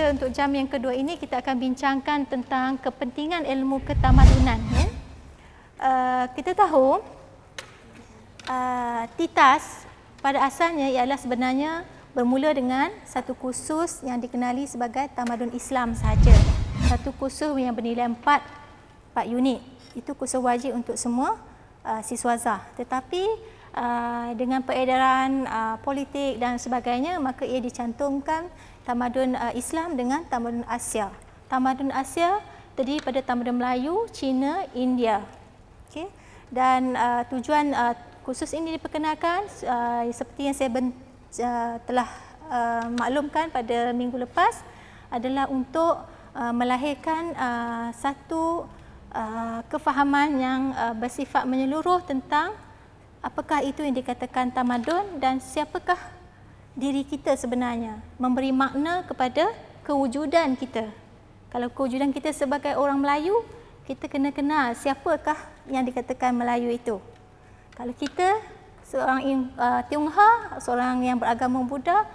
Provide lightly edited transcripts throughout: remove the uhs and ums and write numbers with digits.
kita untuk jam yang kedua ini kita akan bincangkan tentang kepentingan ilmu ketamadunan. Ya. Kita tahu Titas pada asalnya ialah sebenarnya bermula dengan satu kursus yang dikenali sebagai tamadun Islam sahaja. Satu kursus yang bernilai 4 unit. Itu kursus wajib untuk semua siswazah. Tetapi dengan peredaran politik dan sebagainya, maka ia dicantumkan tamadun Islam dengan tamadun Asia. Tamadun Asia terdiri pada tamadun Melayu, Cina, India. Okay. Dan tujuan kursus ini diperkenalkan seperti yang saya telah maklumkan pada minggu lepas adalah untuk melahirkan satu kefahaman yang bersifat menyeluruh tentang apakah itu yang dikatakan tamadun dan siapakah diri kita sebenarnya, memberi makna kepada kewujudan kita. Kalau kewujudan kita sebagai orang Melayu, kita kena kenal siapakah yang dikatakan Melayu itu. Kalau kita seorang Tionghoa, seorang yang beragama Buddha,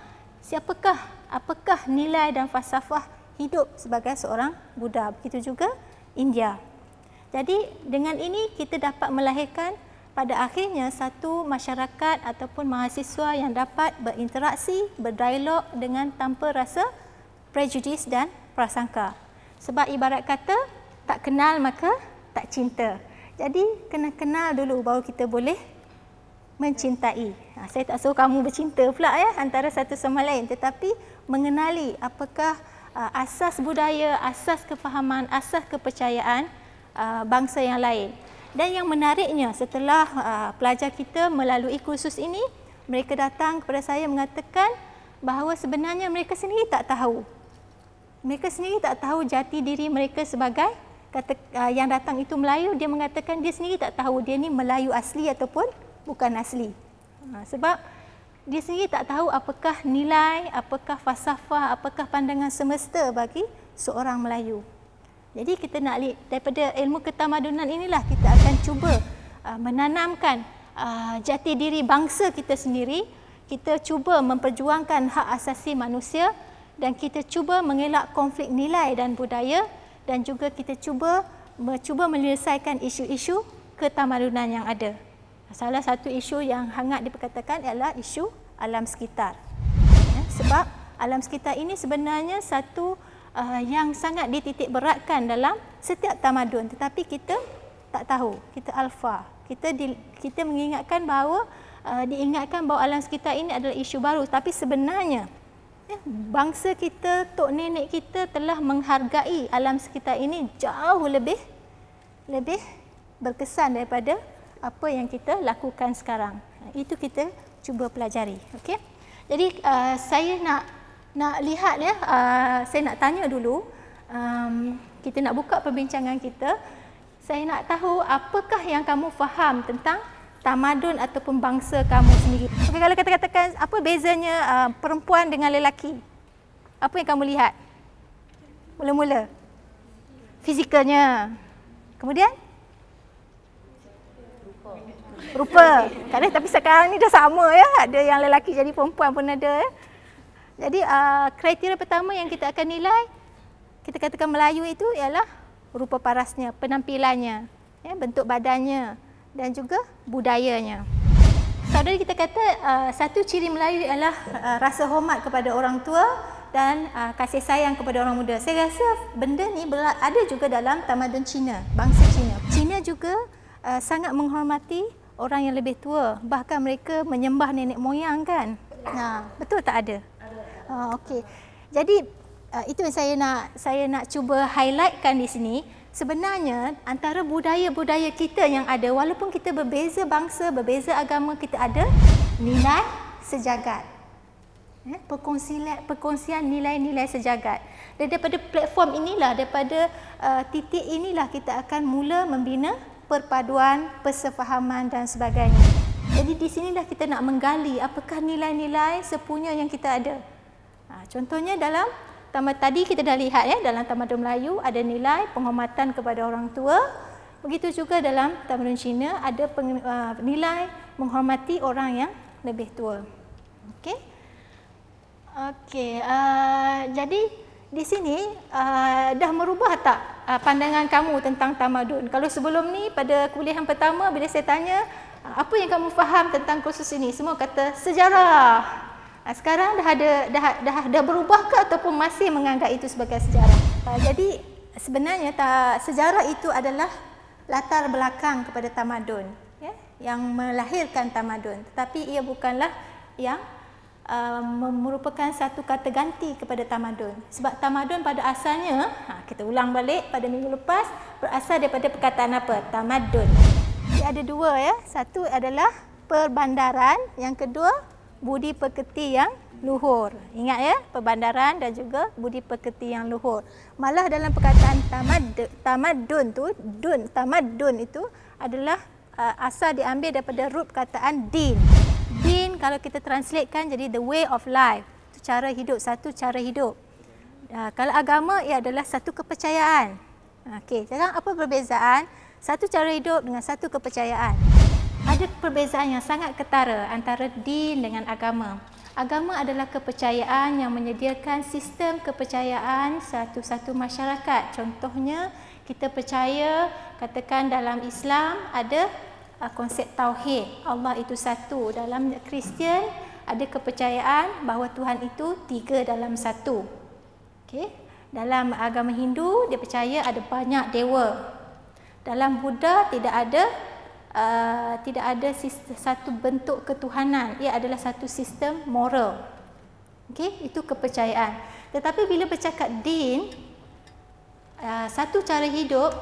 apakah nilai dan falsafah hidup sebagai seorang Buddha. Begitu juga India. Jadi dengan ini kita dapat melahirkan pada akhirnya satu masyarakat ataupun mahasiswa yang dapat berinteraksi, berdialog dengan tanpa rasa prejudis dan prasangka. Sebab ibarat kata, tak kenal maka tak cinta. Jadi kena kenal dulu baru kita boleh mencintai. Saya tak suruh kamu bercinta pula ya antara satu sama lain, tetapi mengenali apakah asas budaya, asas kefahaman, asas kepercayaan bangsa yang lain. Dan yang menariknya setelah pelajar kita melalui kursus ini, mereka datang kepada saya mengatakan bahawa sebenarnya mereka sendiri tak tahu. Mereka sendiri tak tahu jati diri mereka sebagai yang datang itu Melayu. Dia mengatakan dia sendiri tak tahu dia ni Melayu asli ataupun bukan asli. Sebab dia sendiri tak tahu apakah nilai, apakah falsafah, apakah pandangan semesta bagi seorang Melayu. Jadi kita nak daripada ilmu ketamadunan inilah kita akan cuba menanamkan jati diri bangsa kita sendiri. Kita cuba memperjuangkan hak asasi manusia dan kita cuba mengelak konflik nilai dan budaya, dan juga kita cuba menyelesaikan isu-isu ketamadunan yang ada. Salah satu isu yang hangat diperkatakan ialah isu alam sekitar. Ya, sebab alam sekitar ini sebenarnya satu yang sangat dititik beratkan dalam setiap tamadun, tetapi kita tak tahu, kita alfa. Kita mengingatkan bahawa diingatkan bahawa alam sekitar ini adalah isu baru, tapi sebenarnya bangsa kita, tok nenek kita telah menghargai alam sekitar ini jauh lebih berkesan daripada apa yang kita lakukan sekarang. Itu kita cuba pelajari. Okey. Jadi saya nak lihat ya, saya nak tanya dulu, kita nak buka perbincangan kita. Saya nak tahu apakah yang kamu faham tentang tamadun ataupun bangsa kamu sendiri. Okey, kalau kita katakan apa bezanya perempuan dengan lelaki? Apa yang kamu lihat? Mula-mula fizikalnya. Kemudian rupa. Tapi sekarang ni dah sama ya, ada yang lelaki jadi perempuan pun ada ya. Jadi kriteria pertama yang kita akan nilai, kita katakan Melayu itu ialah rupa parasnya, penampilannya, ya, bentuk badannya dan juga budayanya. Saudari, kita kata satu ciri Melayu ialah rasa hormat kepada orang tua dan kasih sayang kepada orang muda. Saya rasa benda ni ada juga dalam tamadun Cina, bangsa Cina. Cina juga sangat menghormati orang yang lebih tua, bahkan mereka menyembah nenek moyang kan. Betul tak ada? Okey. Jadi itu yang saya nak cuba highlightkan di sini. Sebenarnya antara budaya-budaya kita yang ada, walaupun kita berbeza bangsa, berbeza agama, kita ada nilai sejagat. Perkongsian nilai-nilai sejagat. Dan daripada platform inilah, daripada titik inilah kita akan mula membina perpaduan, persefahaman dan sebagainya. Jadi di sinilah kita nak menggali apakah nilai-nilai sepunya yang kita ada. Contohnya dalam tadi kita dah lihat ya, dalam tamadun Melayu ada nilai penghormatan kepada orang tua. Begitu juga dalam tamadun Cina ada nilai menghormati orang yang lebih tua. Okey. Jadi di sini dah merubah tak pandangan kamu tentang tamadun? Kalau sebelum ni pada kuliah yang pertama bila saya tanya apa yang kamu faham tentang kursus ini, semua kata sejarah. Sekarang dah berubah ke ataupun masih menganggap itu sebagai sejarah? Jadi sebenarnya sejarah itu adalah latar belakang kepada tamadun, ya, yang melahirkan tamadun, tetapi ia bukanlah yang merupakan satu kata ganti kepada tamadun. Sebab tamadun pada asalnya, kita ulang balik pada minggu lepas, berasal daripada perkataan apa? Tamadun. Dia ada dua, ya. Satu adalah perbandaran, yang kedua budi pekerti yang luhur. Ingat, ya, perbandaran dan juga budi pekerti yang luhur. Malah dalam perkataan tamadun tu, tamadun itu adalah asal diambil daripada root perkataan din. Din kalau kita translatekan jadi the way of life, itu cara hidup, satu cara hidup. Kalau agama ia adalah satu kepercayaan. Okey, sekarang apa perbezaan satu cara hidup dengan satu kepercayaan? Ada perbezaan yang sangat ketara antara din dengan agama. Agama adalah kepercayaan yang menyediakan sistem kepercayaan satu-satu masyarakat. Contohnya kita percaya, katakan dalam Islam ada konsep tauhid, Allah itu satu. Dalam Kristian ada kepercayaan bahawa Tuhan itu tiga dalam satu. Okey. Dalam agama Hindu dia percaya ada banyak dewa. Dalam Buddha tidak ada satu bentuk ketuhanan, ia adalah satu sistem moral. Okey, itu kepercayaan. Tetapi bila bercakap din, satu cara hidup,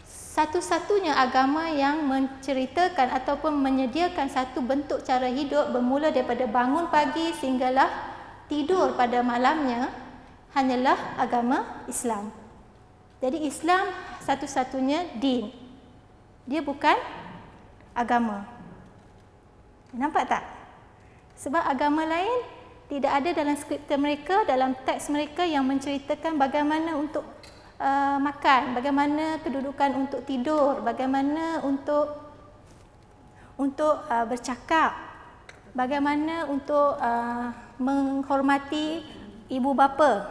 satu-satunya agama yang menceritakan ataupun menyediakan satu bentuk cara hidup bermula daripada bangun pagi sehinggalah tidur pada malamnya hanyalah agama Islam. Jadi Islam satu-satunya din. Dia bukan agama. Nampak tak? Sebab agama lain tidak ada dalam skriptor mereka, dalam teks mereka yang menceritakan bagaimana untuk makan, bagaimana kedudukan untuk tidur, bagaimana untuk bercakap, bagaimana untuk menghormati ibu bapa,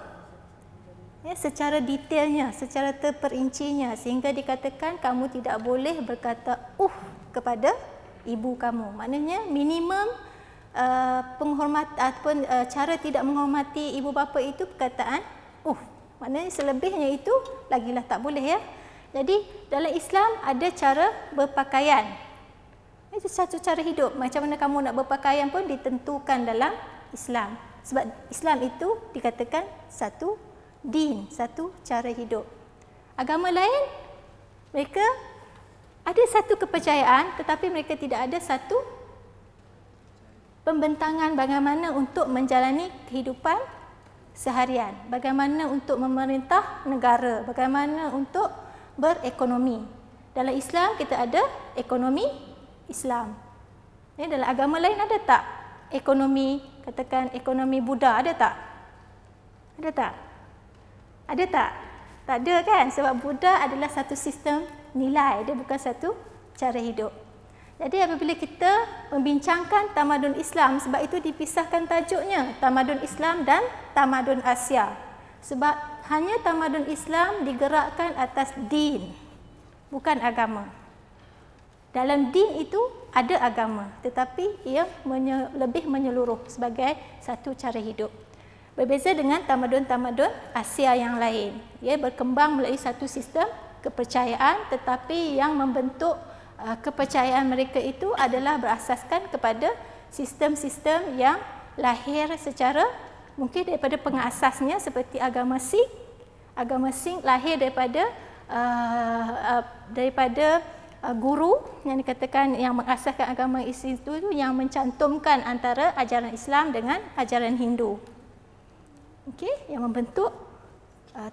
ya, secara detailnya, secara terperincinya, sehingga dikatakan kamu tidak boleh berkata kepada ibu kamu. Maknanya minimum penghormatan ataupun cara tidak menghormati ibu bapa itu perkataan maknanya selebihnya itu lagilah tak boleh, ya. Jadi dalam Islam ada cara berpakaian. Itu satu cara hidup. Macam mana kamu nak berpakaian pun ditentukan dalam Islam. Sebab Islam itu dikatakan satu din, satu cara hidup. Agama lain mereka ada satu kepercayaan tetapi mereka tidak ada satu pembentangan bagaimana untuk menjalani kehidupan seharian, bagaimana untuk memerintah negara, bagaimana untuk berekonomi. Dalam Islam kita ada ekonomi Islam. Ya, dalam agama lain ada tak ekonomi, katakan ekonomi Buddha, ada tak? Ada tak? Ada tak? Tak ada, kan? Sebab Buddha adalah satu sistem nilai, dia bukan satu cara hidup. Jadi apabila kita membincangkan tamadun Islam, sebab itu dipisahkan tajuknya tamadun Islam dan tamadun Asia. Sebab hanya tamadun Islam digerakkan atas din, bukan agama. Dalam din itu ada agama, tetapi ia lebih menyeluruh sebagai satu cara hidup. Berbeza dengan tamadun-tamadun Asia yang lain. Ia berkembang melalui satu sistem kepercayaan, tetapi yang membentuk kepercayaan mereka itu adalah berasaskan kepada sistem-sistem yang lahir secara mungkin daripada pengasasnya seperti agama Sikh. Agama Sikh lahir daripada guru yang dikatakan yang mengasaskan agama Islam itu yang mencantumkan antara ajaran Islam dengan ajaran Hindu. Okey, yang membentuk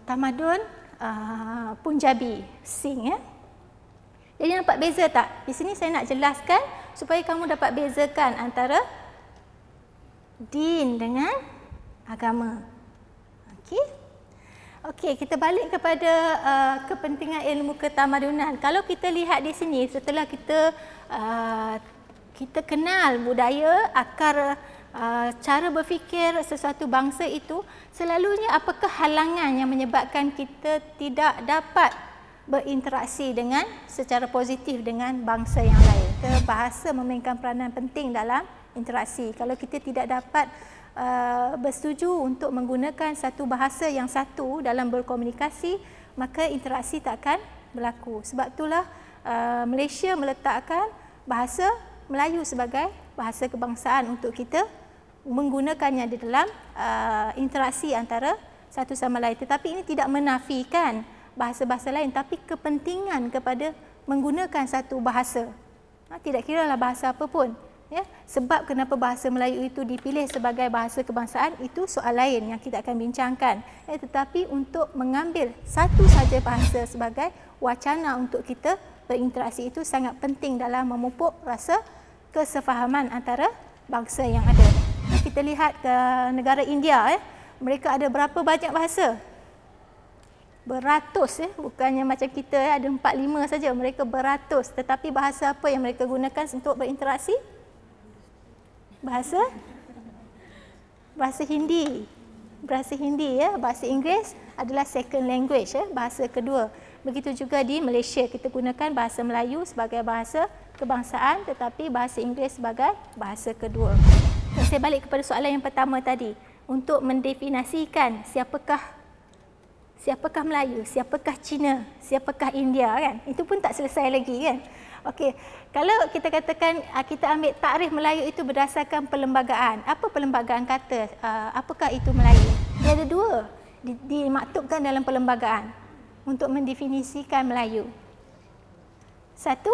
tamadun Punjabi, Sikh, ya. Jadi nampak beza tak? Di sini saya nak jelaskan supaya kamu dapat bezakan antara din dengan agama. Okey. Okey, kita balik kepada kepentingan ilmu ketamadunan. Kalau kita lihat di sini, setelah kita kenal budaya, akar cara berfikir sesuatu bangsa itu selalunya apakah halangan yang menyebabkan kita tidak dapat berinteraksi dengan secara positif dengan bangsa yang lain. Bahasa memainkan peranan penting dalam interaksi. Kalau kita tidak dapat bersetuju untuk menggunakan satu bahasa yang satu dalam berkomunikasi, maka interaksi tak akan berlaku. Sebab itulah Malaysia meletakkan bahasa Melayu sebagai bahasa kebangsaan untuk kita menggunakannya di dalam interaksi antara satu sama lain. Tetapi ini tidak menafikan bahasa-bahasa lain, tapi kepentingan kepada menggunakan satu bahasa. Tidak kiralah bahasa apa pun. Ya, sebab kenapa bahasa Melayu itu dipilih sebagai bahasa kebangsaan itu soal lain yang kita akan bincangkan. Tetapi untuk mengambil satu saja bahasa sebagai wacana untuk kita berinteraksi itu sangat penting dalam memupuk rasa kesefahaman antara bangsa yang ada. Kita lihat ke negara India, mereka ada berapa banyak bahasa? Beratus, bukannya macam kita ada 4-5 saja, mereka beratus. Tetapi bahasa apa yang mereka gunakan untuk berinteraksi? Bahasa Hindi. Bahasa Hindi, bahasa Inggeris adalah second language, bahasa kedua. Begitu juga di Malaysia, kita gunakan bahasa Melayu sebagai bahasa kebangsaan, tetapi bahasa Inggeris sebagai bahasa kedua. Saya balik kepada soalan yang pertama tadi, untuk mendefinisikan siapakah Melayu, siapakah Cina, siapakah India, kan? Itu pun tak selesai lagi, kan? Okey, kalau kita katakan kita ambil takrif Melayu itu berdasarkan perlembagaan. Apa perlembagaan kata apakah itu Melayu? Dia ada dua dimaktubkan dalam perlembagaan untuk mendefinisikan Melayu. Satu,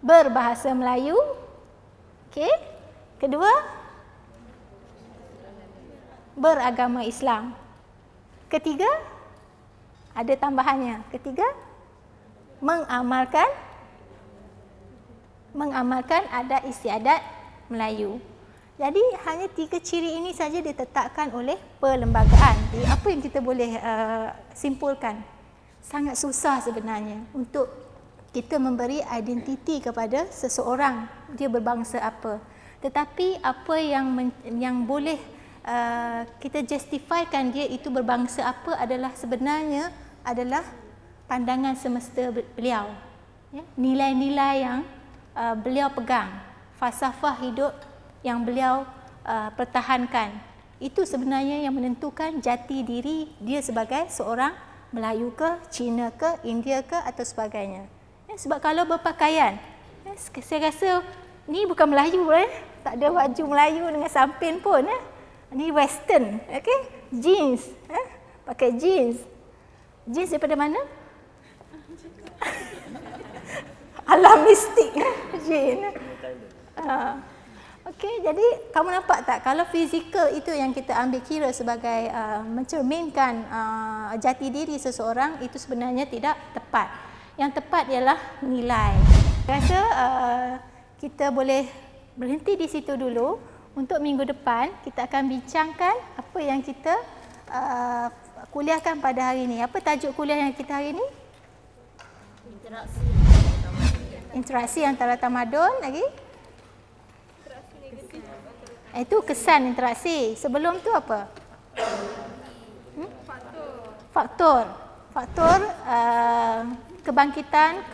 berbahasa Melayu. Okey. Kedua, beragama Islam. Ketiga, ada tambahannya. Ketiga, mengamalkan adat istiadat Melayu. Jadi hanya 3 ciri ini saja ditetapkan oleh perlembagaan. Jadi apa yang kita boleh simpulkan? Sangat susah sebenarnya untuk kita memberi identiti kepada seseorang, dia berbangsa apa. Tetapi apa yang boleh kita justifikan dia itu berbangsa apa adalah sebenarnya adalah pandangan semesta beliau, nilai-nilai yang beliau pegang, falsafah hidup yang beliau pertahankan. Itu sebenarnya yang menentukan jati diri dia sebagai seorang Melayu ke, Cina ke, India ke atau sebagainya. Sebab kalau berpakaian, saya rasa ni bukan Melayu, tak ada baju Melayu dengan sampin pun. Ni western, okey? Jeans, pakai jeans. Jeans daripada mana? Alam mistik. Jin. Okey, jadi kamu nampak tak kalau fizikal itu yang kita ambil kira sebagai mencerminkan jati diri seseorang, itu sebenarnya tidak tepat. Yang tepat ialah nilai. Saya rasa kita boleh berhenti di situ dulu. Untuk minggu depan kita akan bincangkan apa yang kita kuliahkan pada hari ini. Apa tajuk kuliah yang kita hari ini? Interaksi antara tamadun. Lagi? Itu kesan interaksi. Sebelum tu apa? Faktor kebangkitan,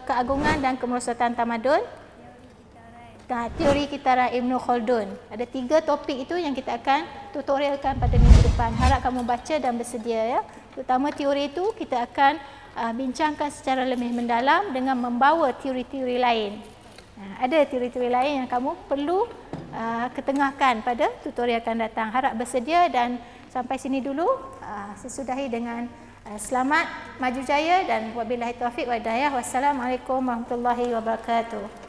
keagungan dan kemerosotan tamadun. Teori Kitaran Ibn Khaldun. Ada 3 topik itu yang kita akan tutorialkan pada minggu depan. Harap kamu baca dan bersedia, ya. Terutama teori itu kita akan bincangkan secara lebih mendalam dengan membawa teori-teori lain. Ada teori-teori lain yang kamu perlu ketengahkan pada tutorial akan datang. Harap bersedia dan sampai sini dulu. Saya sudahi dengan selamat, maju jaya dan wabillahi taufiq wa hidayah. Wassalamualaikum warahmatullahi wabarakatuh.